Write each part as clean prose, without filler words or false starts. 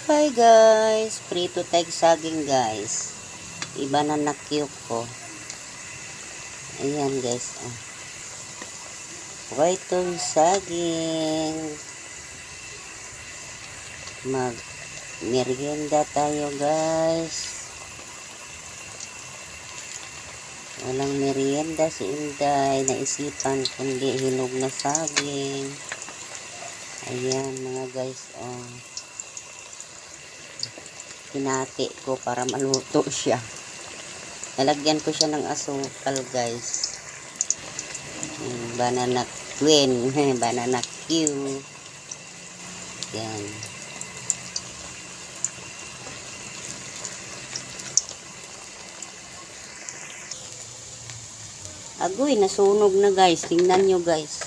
Hi guys, prito tayong saging guys. Iba na nakyuk ko. Ayan guys. Itong saging. Mag merienda tayo guys. Walang merienda si Inday. Naisipan kundi hinog na saging. Ayan mga guys. Pinati ko para maluto siya. Nalagyan ko siya ng asukal guys. Banana queen, banana Q. Yan. Agoy, nasunog na guys. Tingnan nyo guys.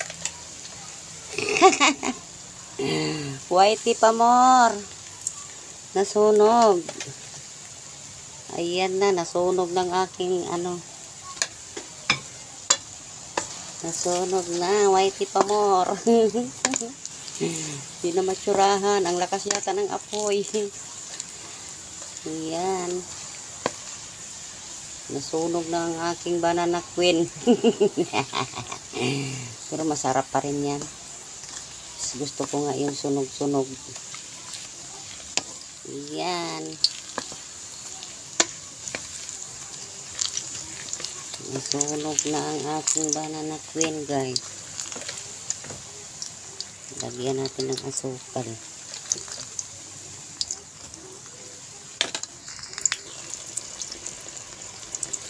Whitey pa more. Nasunog. Ayan na, nasunog ng aking nasunog na, Whitey pa more. Hindi na matsurahan. Ang lakas yata ng apoy. Ayan. Nasunog na ang aking banana queen. Pero masarap pa rin yan. Gusto ko nga yung sunog-sunog. Ayan. Nasunog na ang aking banana queen guys. Lagyan natin ng asukal.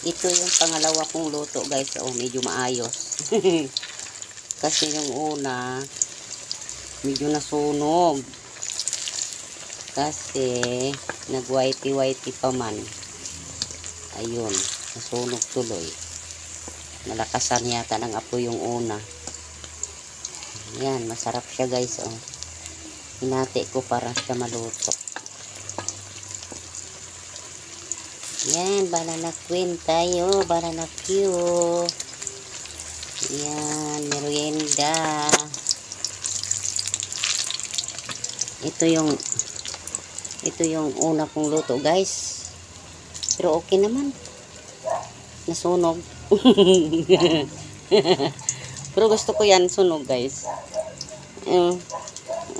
Ito yung pangalawa kong luto guys. Medyo maayos. Kasi yung una medyo nasunog. Kasi nag-whitey pa man. Ayun, nasunog tuloy. Malakasan yata ng apoy yung una. Yan, masarap siya guys. Hinati ko para siya maluto. Yan, banana queen tayo. Banana Q. Yan, merienda. Ito yung una kong luto guys. Pero okay naman. Nasunog. Pero gusto ko yan sunog guys.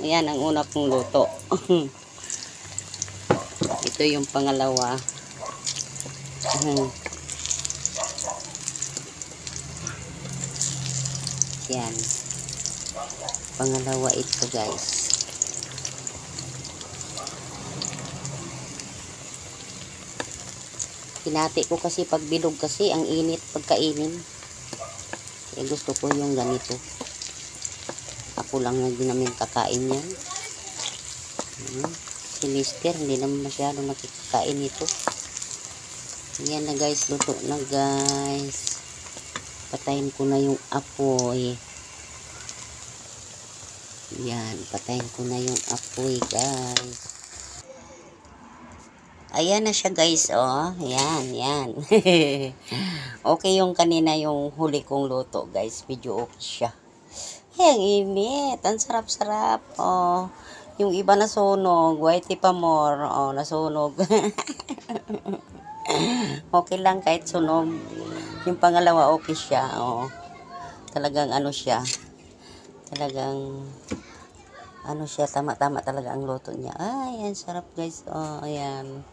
Yan ang una kong luto. Ito yung pangalawa. Yan. Pangalawa ito guys. Hinati ko kasi pag bilog kasi ang init pagkainin. Kaya gusto ko yung ganito. Ako lang na din namin kakain yan. Si Mister hindi naman masyadong makikikain ito. Yan na guys, luto na guys. Patayin ko na yung apoy. Yan, patayin ko na yung apoy guys. Ayan na siya guys, yan. Okay yung kanina yung huli kong luto guys, medyo okay siya. Ang init, ang sarap-sarap. Yung iba nasunog, Whitey pa more, nasunog. Okay lang kahit sunog. Yung pangalawa okay siya, Talagang siya. Talagang siya, tama-tama talaga ang luto niya. Ay, ang sarap guys. Ayan.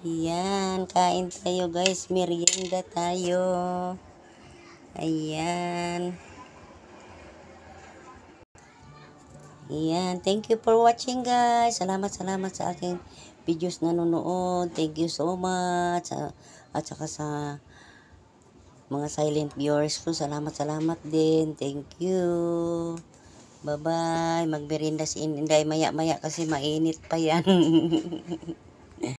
Ayan, kain tayo guys. Merienda tayo. Ayan. Ayan, thank you for watching guys. Salamat sa aking videos na nanonood. Thank you so much. At saka sa mga silent viewers ko, salamat din. Thank you. Bye-bye. Magmerienda si Inday maya-maya kasi mainit pa yan.